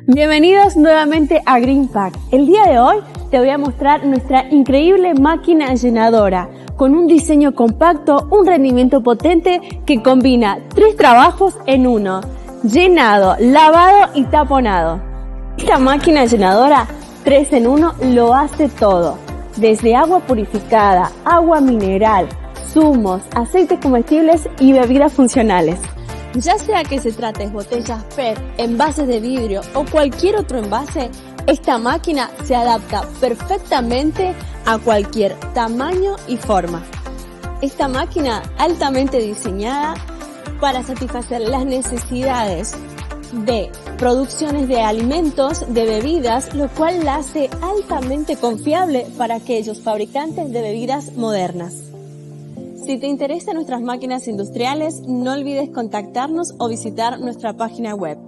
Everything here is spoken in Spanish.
Bienvenidos nuevamente a Green Pack. El día de hoy te voy a mostrar nuestra increíble máquina llenadora con un diseño compacto, un rendimiento potente que combina 3 trabajos en uno: llenado, lavado y taponado. Esta máquina llenadora 3 en 1 lo hace todo, desde agua purificada, agua mineral, zumos, aceites comestibles y bebidas funcionales. Ya sea que se trate de botellas PET, envases de vidrio o cualquier otro envase, esta máquina se adapta perfectamente a cualquier tamaño y forma. Esta máquina altamente diseñada para satisfacer las necesidades de producciones de alimentos, de bebidas, lo cual la hace altamente confiable para aquellos fabricantes de bebidas modernas. Si te interesan nuestras máquinas industriales, no olvides contactarnos o visitar nuestra página web.